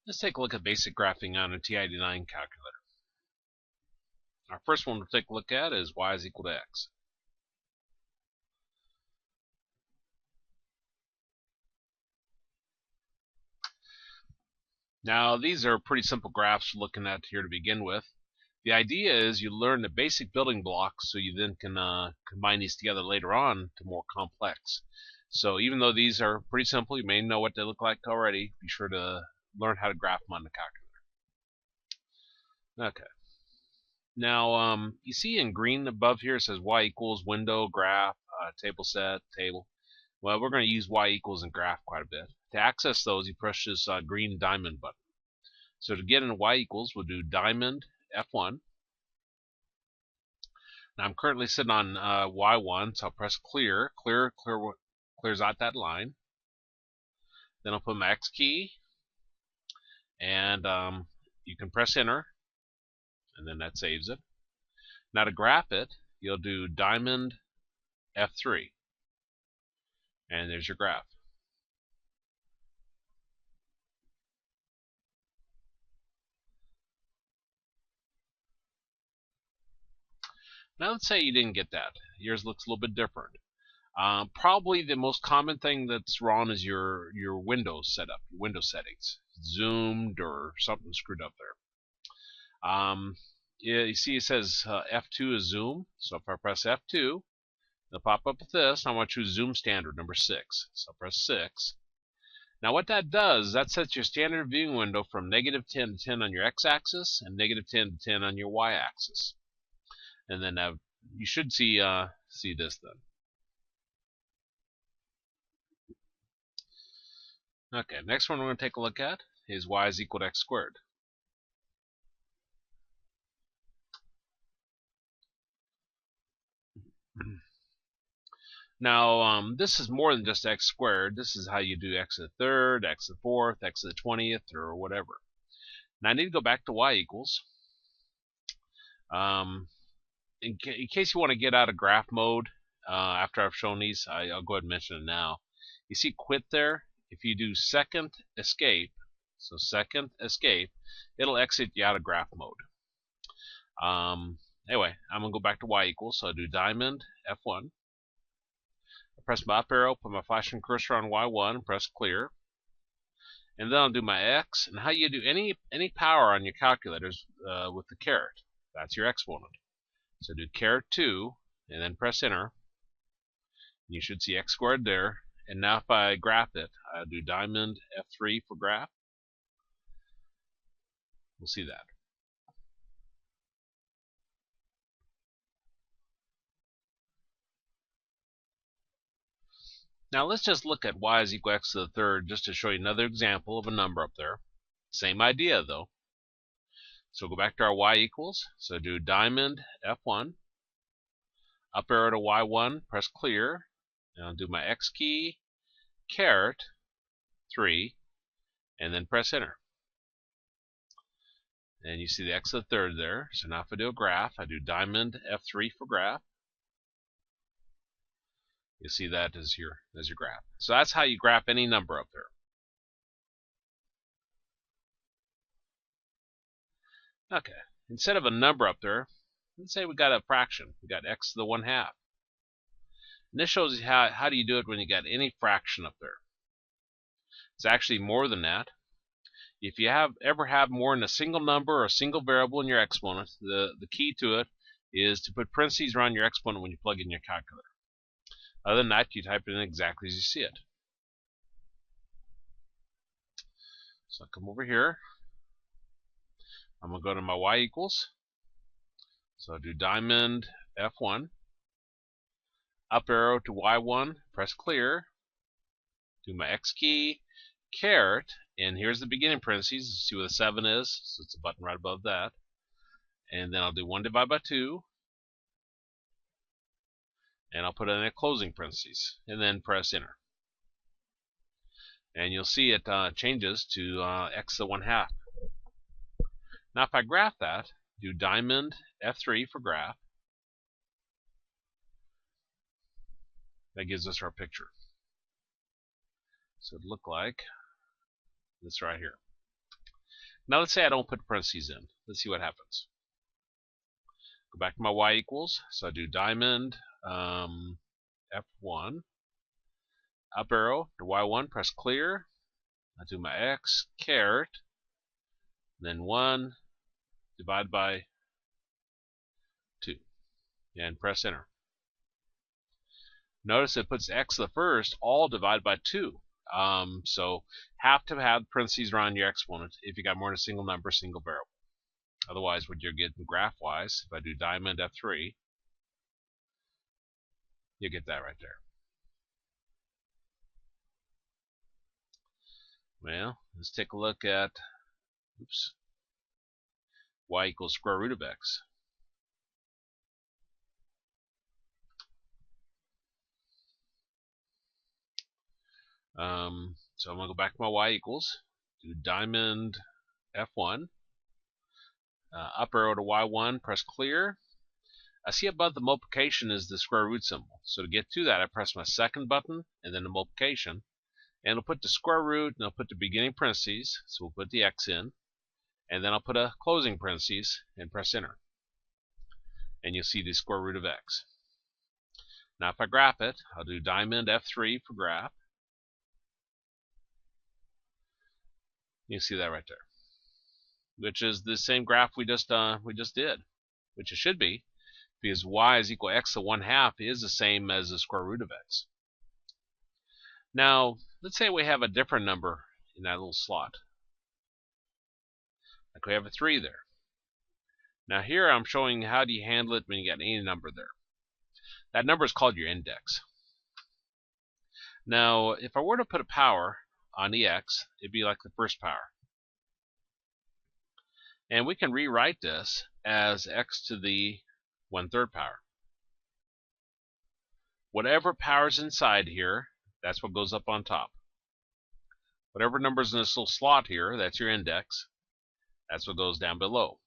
Let's take a look at basic graphing on a TI-89 calculator. Our first one we'll take a look at is y is equal to x. Now these are pretty simple graphs we're looking at here to begin with. The idea is you learn the basic building blocks so you then can combine these together later on to more complex. So even though these are pretty simple, you may know what they look like already, be sure to learn how to graph them on the calculator. Okay. Now, you see in green above here it says y equals window, graph, table set, table. Well, we're going to use y equals and graph quite a bit. To access those, you press this green diamond button. So to get into y equals, we'll do diamond F1. Now I'm currently sitting on y1, so I'll press clear. Clears out that line. Then I'll put my X key, and you can press enter, and then that saves it. Now to graph it, you'll do diamond F3, and there's your graph. Now let's say you didn't get that. Yours looks a little bit different. Probably the most common thing that's wrong is your Windows setup, window settings, zoomed or something screwed up there. Yeah, you see it says F2 is zoom, so if I press F2, it'll pop up with this. I want to choose zoom standard number 6, so I'll press 6. Now what that does, that sets your standard viewing window from -10 to 10 on your x-axis and -10 to 10 on your y-axis. And then you should see this then. Okay, next one we're going to take a look at is y is equal to x squared. Now, this is more than just x squared. This is how you do x to the third, x to the fourth, x to the 20th, or whatever. Now I need to go back to y equals. In case you want to get out of graph mode after I've shown these, I'll go ahead and mention it now. You see quit there? If you do second escape, so second escape, it'll exit you out of graph mode. Anyway, I'm going to go back to y equals, so I do diamond F1. I press my up arrow, put my flashing cursor on y1, and press clear. And then I'll do my x, and how you do any power on your calculators with the caret. That's your exponent. So do caret 2, and then press enter. You should see x squared there. And now if I graph it, I'll do diamond F3 for graph. We'll see that. Now let's just look at y is equal to x to the third just to show you another example of a number up there. Same idea though. So go back to our y equals. So do diamond F1. Up arrow to y1, press clear. And I'll do my x key, caret 3, and then press enter. And you see the x to the third there. So now if I do a graph, I do diamond F3 for graph. You see that as your graph. So that's how you graph any number up there. Okay, instead of a number up there, let's say we got a fraction. We got x to the 1/2. And this shows you how do you do it when you got any fraction up there. It's actually more than that. If you ever have more than a single number or a single variable in your exponent, the key to it is to put parentheses around your exponent when you plug in your calculator. Other than that, you type it in exactly as you see it. So I'll come over here. I'm going to go to my y equals. So I'll do diamond F1. Up arrow to y1, press clear. Do my x key, caret, and here's the beginning parentheses. See where the 7 is? So it's a button right above that. And then I'll do 1 divided by 2. And I'll put it in a closing parentheses. And then press enter. And you'll see it changes to x to the 1/2. Now if I graph that, do diamond F3 for graph. That gives us our picture. So it'd look like this right here. Now let's say I don't put parentheses in. Let's see what happens. Go back to my y equals. So I do diamond F1, up arrow to y1, press clear. I do my x, caret, then 1 divided by 2, and press enter. Notice it puts x the first, all divided by 2. So have to have parentheses around your exponent if you got more than a single number, single variable. Otherwise, what you're getting graph-wise, if I do diamond F3, you get that right there. Well, let's take a look at, y equals square root of x. So I'm going to go back to my y equals, do diamond F1, up arrow to y1, press clear. I see above the multiplication is the square root symbol. So to get to that, I press my second button and then the multiplication. And it'll put the square root, and I'll put the beginning parentheses, so we'll put the x in, and then I'll put a closing parentheses and press enter. And you'll see the square root of x. Now if I graph it, I'll do diamond F3 for graph. You see that right there, which is the same graph we just did, which it should be, because y is equal to x to 1/2 is the same as the square root of x. Now, let's say we have a different number in that little slot. Like we have a 3 there. Now here I'm showing how do you handle it when you got any number there. That number is called your index. Now, if I were to put a power on the x, it'd be like the first power. And we can rewrite this as x to the 1/3 power. Whatever power's inside here, that's what goes up on top. Whatever number's in this little slot here, that's your index. That's what goes down below.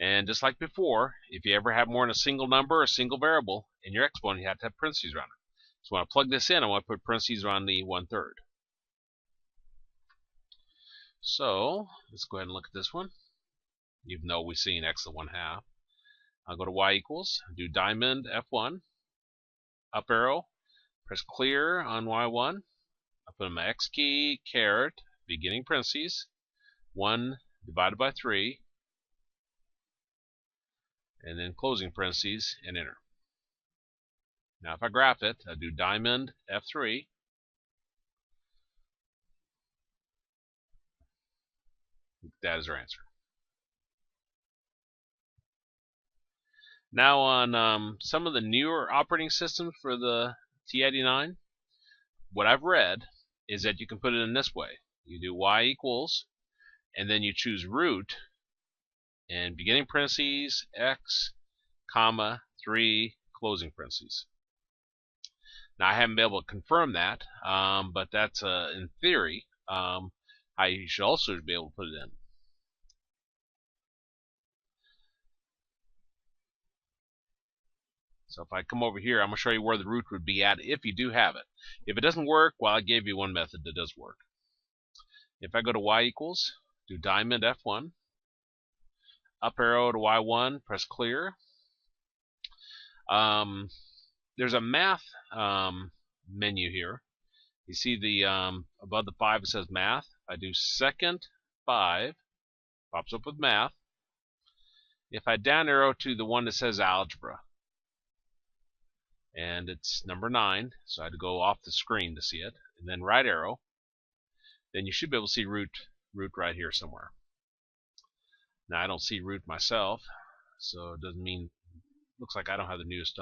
And just like before, if you ever have more than a single number or a single variable in your exponent, you have to have parentheses around it. So when I plug this in, I want to put parentheses around the 1/3. So let's go ahead and look at this one. Even though we've seen x to 1/2, I'll go to y equals, do diamond F1, up arrow, press clear on y1. I'll put in my x key, caret, beginning parentheses, 1 divided by 3, and then closing parentheses, and enter. Now if I graph it, I do diamond F3, that is our answer. Now on some of the newer operating systems for the TI-89, what I've read is that you can put it in this way. You do y equals, and then you choose root, and beginning parentheses, x, comma, 3, closing parentheses. Now I haven't been able to confirm that, but that's in theory how you should also be able to put it in. So if I come over here, I'm going to show you where the root would be at if you do have it. If it doesn't work, well, I gave you one method that does work. If I go to y equals, do diamond F1, up arrow to y1, press clear. There's a math menu here. You see the above the 5 it says math. I do second 5, pops up with math. If I down arrow to the one that says algebra, and it's number 9, so I had to go off the screen to see it, and then right arrow, then you should be able to see root right here somewhere. Now I don't see root myself, so it doesn't mean, looks like I don't have the newest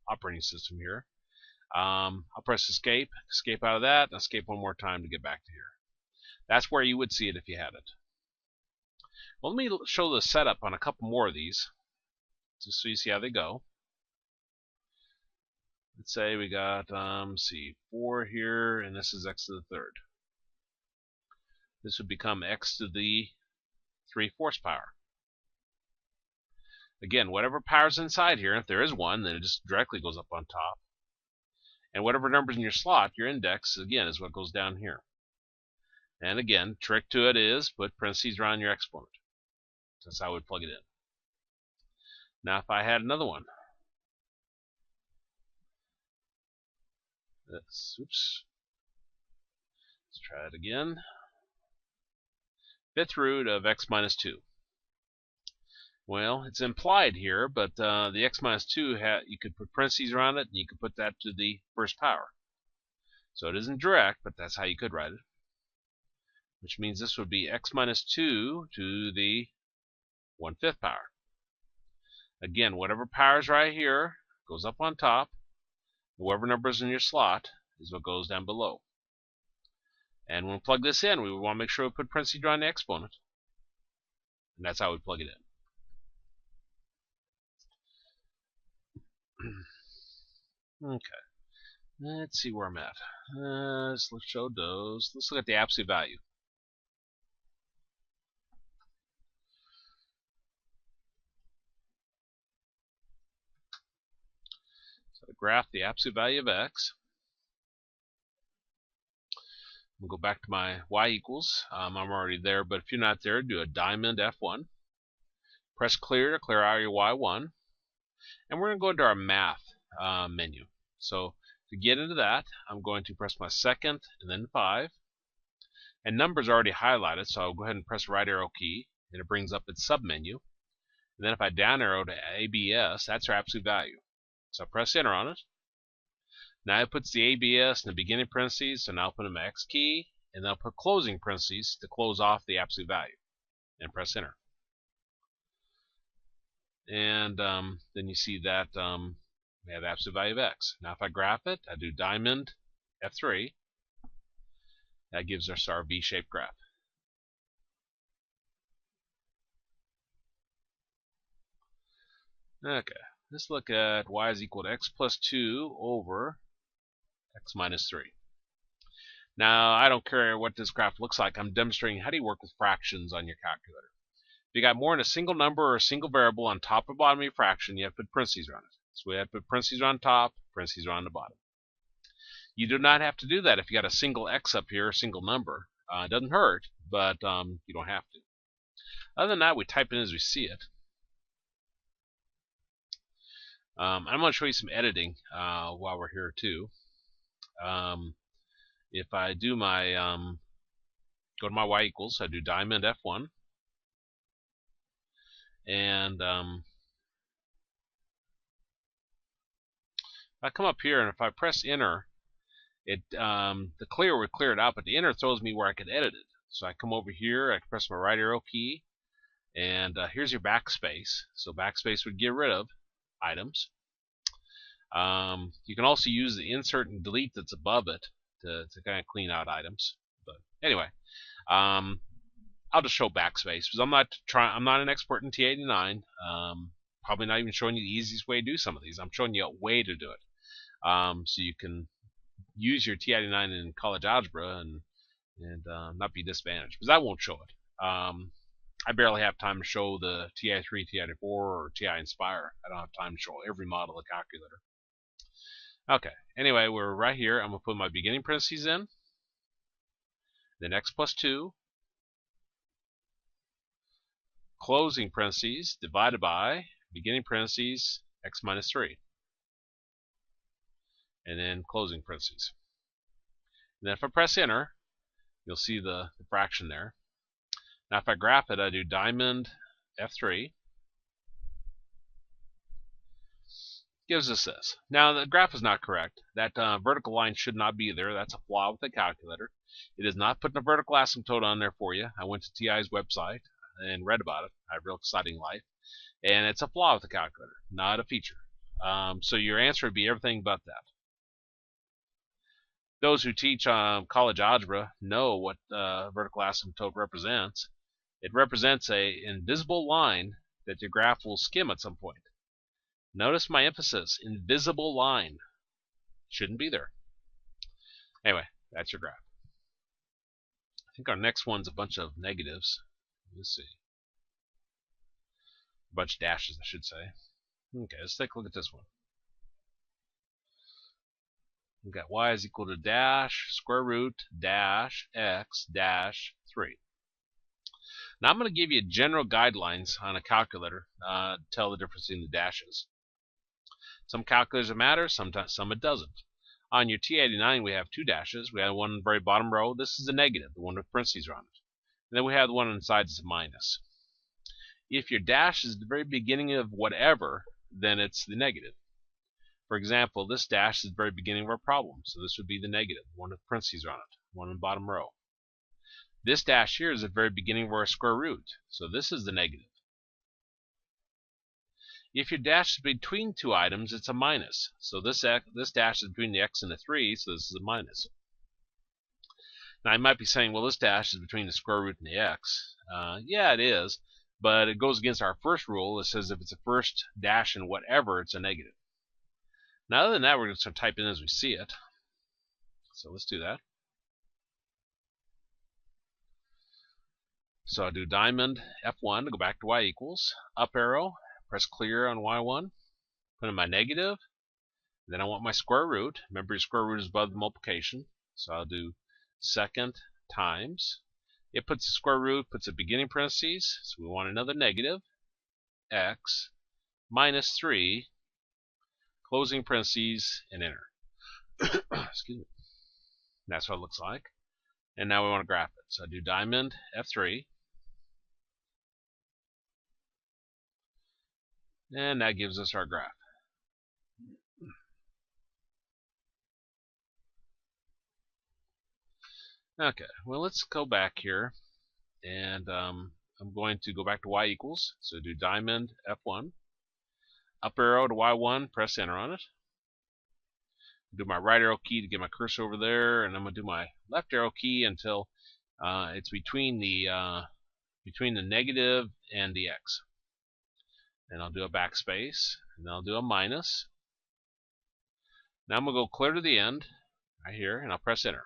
operating system here. I'll press escape out of that, and escape one more time to get back to here. That's where you would see it if you had it. Well, let me show the setup on a couple more of these, just so you see how they go. Let's say we got, see, 4 here, and this is x to the 3rd. This would become x to the 3/4 power. Again, whatever power's inside here, if there is one, then it just directly goes up on top. And whatever number's in your slot, your index, again, is what goes down here. And again, trick to it is put parentheses around your exponent. That's how I would plug it in. Now if I had another one, oops, let's try it again. Fifth root of x minus 2. Well, it's implied here, but the x minus 2, you could put parentheses around it, and you could put that to the first power. So it isn't direct, but that's how you could write it. Which means this would be x minus 2 to the 1/5 power. Again, whatever power is right here goes up on top. Whatever number is in your slot is what goes down below. And when we plug this in, we want to make sure we put parentheses around the exponent. And that's how we plug it in. Okay. Let's see where I'm at. Let's show those. Let's look at the absolute value. So to graph the absolute value of x, we'll go back to my y equals. I'm already there, but if you're not there, do a diamond F1. Press clear to clear out your y1. And we're going to go into our math menu. So to get into that, I'm going to press my second and then 5. And numbers are already highlighted, so I'll go ahead and press the right arrow key, and it brings up its submenu. And then if I down arrow to ABS, that's our absolute value. So I press enter on it. Now it puts the ABS in the beginning parentheses, so now I'll put in my X key, and then I'll put closing parentheses to close off the absolute value, and press enter. And then you see that we have absolute value of x. Now if I graph it, I do diamond F3. That gives us our V-shaped graph. Okay, let's look at y is equal to x plus 2 over x minus 3. Now, I don't care what this graph looks like. I'm demonstrating how do you work with fractions on your calculator. If you got more than a single number or a single variable on top or bottom of your fraction, you have to put parentheses around it. So we have to put parentheses on top, parentheses around the bottom. You do not have to do that if you got a single x up here, a single number. It doesn't hurt, but you don't have to. Other than that, we type in as we see it. I'm going to show you some editing while we're here too. If I do my go to my y equals, I do diamond F1, and if I come up here and if I press enter, it the clear would clear it out, but the enter throws me where I could edit it. So I come over here, I press my right arrow key, and here's your backspace. So backspace would get rid of items. You can also use the insert and delete that's above it to kind of clean out items. But anyway, I'll just show backspace because I'm not an expert in TI-89. Probably not even showing you the easiest way to do some of these. I'm showing you a way to do it, so you can use your TI-89 in college algebra and not be disadvantaged, because I won't show it. I barely have time to show the TI-3, TI-4, or TI-Inspire. I don't have time to show every model of calculator. Okay, anyway, we're right here. I'm going to put my beginning parentheses in, then x plus 2, closing parentheses, divided by beginning parentheses, x minus 3. And then closing parentheses. And then if I press enter, you'll see the fraction there. Now if I graph it, I do diamond F3. Gives us this. Now the graph is not correct. That vertical line should not be there. That's a flaw with the calculator. It is not putting a vertical asymptote on there for you. I went to TI's website and read about it. I have a real exciting life. And it's a flaw with the calculator, not a feature. So your answer would be everything but that. Those who teach college algebra know what vertical asymptote represents. It represents an invisible line that your graph will skim at some point. Notice my emphasis, invisible line. Shouldn't be there. Anyway, that's your graph. I think our next one's a bunch of negatives. Let's see. A bunch of dashes, I should say. Okay, let's take a look at this one. We've got y is equal to dash square root dash x dash 3. Now I'm going to give you general guidelines on a calculator to tell the difference between the dashes. Some calculators it matters, sometimes some it doesn't. On your TI-89 we have two dashes. We have one in the very bottom row. This is the negative, the one with parentheses around it. And then we have the one on the sides that's a minus. If your dash is the very beginning of whatever, then it's the negative. For example, this dash is the very beginning of our problem, so this would be the negative, one with parentheses around it, one in the bottom row. This dash here is the very beginning of our square root, so this is the negative. If your dash is between two items, it's a minus. So this dash is between the x and the 3, so this is a minus. Now I might be saying, well, this dash is between the square root and the x. Yeah, it is, but it goes against our first rule. It says if it's a first dash in whatever, it's a negative. Now other than that, we're going to start typing as we see it. So let's do that. So I'll do diamond F1 to go back to y equals, up arrow, press clear on y1, put in my negative, then I want my square root. Remember your square root is above the multiplication, so I'll do second times. It puts the square root, puts a beginning parentheses, so we want another negative, x minus 3, closing parentheses, and enter. Excuse me. That's what it looks like. And now we want to graph it. So I do diamond F3. And that gives us our graph. Okay, well, let's go back here. And I'm going to go back to y equals. So do diamond F1. Up arrow to y1, press enter on it. Do my right arrow key to get my cursor over there, and I'm going to do my left arrow key until it's between the negative and the x. And I'll do a backspace, and then I'll do a minus. Now I'm going to go clear to the end, right here, and I'll press enter.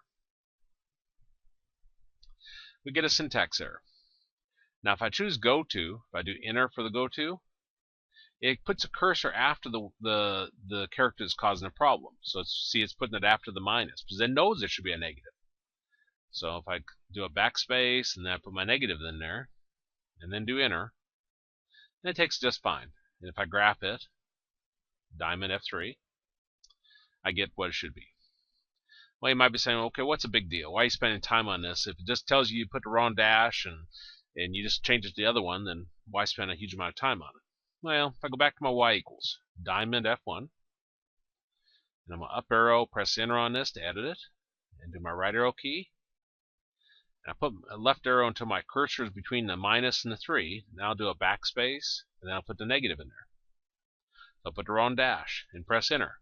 We get a syntax error. Now if I choose go to, if I do enter for the go to, it puts a cursor after the character that's causing a problem. So it's putting it after the minus, because it knows there should be a negative. So if I do a backspace, and then I put my negative in there, and then do enter, then it takes just fine. And if I graph it, diamond F3, I get what it should be. Well, you might be saying, okay, what's a big deal? Why are you spending time on this? If it just tells you put the wrong dash and you just change it to the other one, then why spend a huge amount of time on it? Well, if I go back to my y equals, diamond F1, and I'm going to up arrow, press enter on this to edit it, and do my right arrow key. And I put a left arrow until my cursor is between the minus and the 3. Now I'll do a backspace, and then I'll put the negative in there. So I'll put the wrong dash and press enter.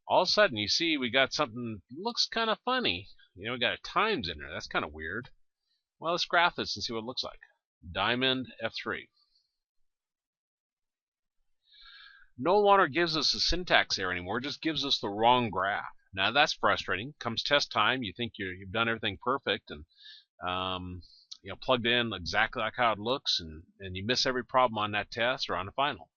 All of a sudden, you see we got something that looks kind of funny. You know, we got a times in there. That's kind of weird. Well, let's graph this and see what it looks like. Diamond F3. No longer gives us a syntax error anymore. It just gives us the wrong graph. Now that's frustrating. Comes test time, you think you've done everything perfect and plugged in exactly like how it looks, and you miss every problem on that test or on the final,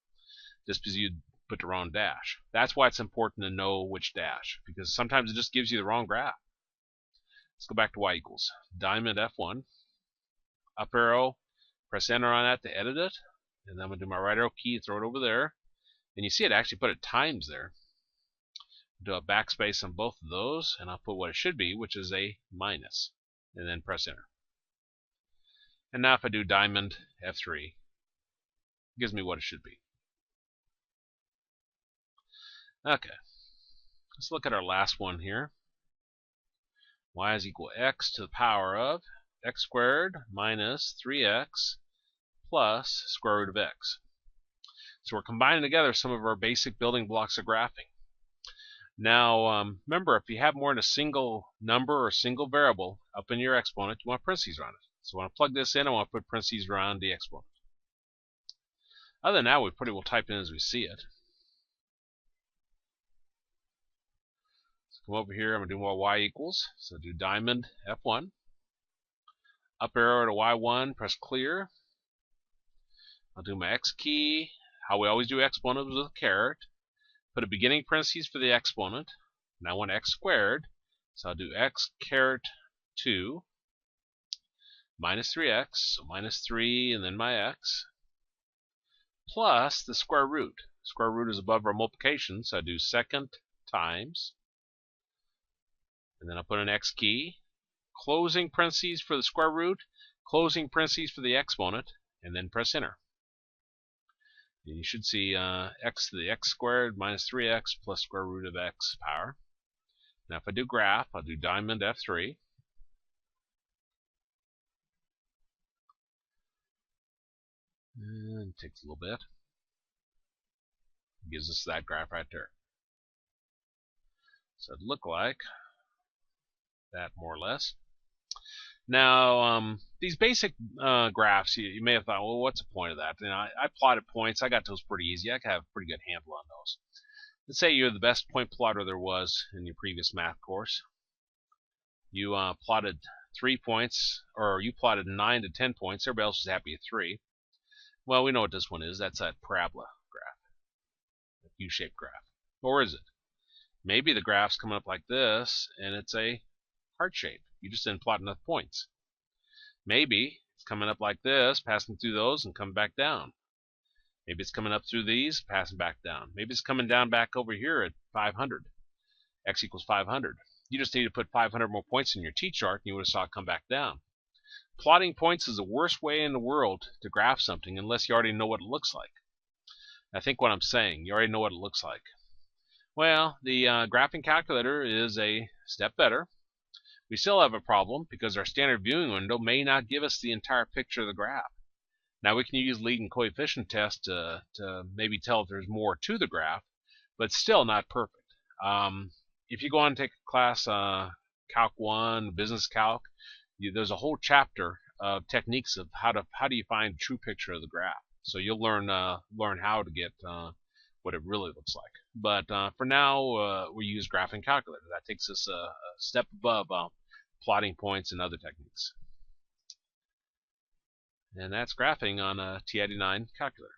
just because you put the wrong dash. That's why it's important to know which dash, because sometimes it just gives you the wrong graph. Let's go back to y equals. Diamond F1, up arrow, press enter on that to edit it, and then I'm going to do my right arrow key, throw it over there, and you see it actually put it times there. Do a backspace on both of those, and I'll put what it should be, which is a minus, and then press enter. And now if I do diamond F3, it gives me what it should be. Okay, let's look at our last one here. Y is equal to x to the power of x squared minus 3x plus square root of x. So we're combining together some of our basic building blocks of graphing. Now, remember, if you have more than a single number or a single variable up in your exponent, you want parentheses around it. So when I plug this in, I want to put parentheses around the exponent. Other than that, we pretty well type in as we see it. So come over here, I'm going to do more y equals. So do diamond F1. Up arrow to y1, press clear. I'll do my x key. How we always do exponents with a caret. put a beginning parentheses for the exponent, and I want x squared, so I'll do x caret 2 minus 3x, so minus 3 and then my x, plus the square root. Square root is above our multiplication, so I do second times, and then I'll put an x key, closing parentheses for the square root, closing parentheses for the exponent, and then press enter. And you should see x to the x squared minus 3x plus square root of x power. Now if I do graph, I'll do diamond F3. And it takes a little bit. It gives us that graph right there. So it'd look like that more or less. Now, these basic graphs, you may have thought, well, what's the point of that? You know, I plotted points. I got those pretty easy. I have a pretty good handle on those. Let's say you're the best point plotter there was in your previous math course. You plotted 3 points, or you plotted 9 to 10 points. Everybody else was happy at 3. Well, we know what this one is. That's that parabola graph, a U-shaped graph. Or is it? Maybe the graph's coming up like this, and it's a heart shape. You just didn't plot enough points. Maybe it's coming up like this, passing through those, and coming back down. Maybe it's coming up through these, passing back down. Maybe it's coming down back over here at 500. X equals 500. You just need to put 500 more points in your t-chart, and you would have saw it come back down. Plotting points is the worst way in the world to graph something unless you already know what it looks like. I think what I'm saying, you already know what it looks like. Well, the graphing calculator is a step better. We still have a problem because our standard viewing window may not give us the entire picture of the graph. Now we can use leading coefficient test to maybe tell if there's more to the graph, but still not perfect. If you go on and take a class, Calc 1, Business Calc, there's a whole chapter of techniques of how do you find a true picture of the graph. So you'll learn how to get what it really looks like. But for now, we use graphing calculator. That takes us a step above plotting points and other techniques. And that's graphing on a TI-89 calculator.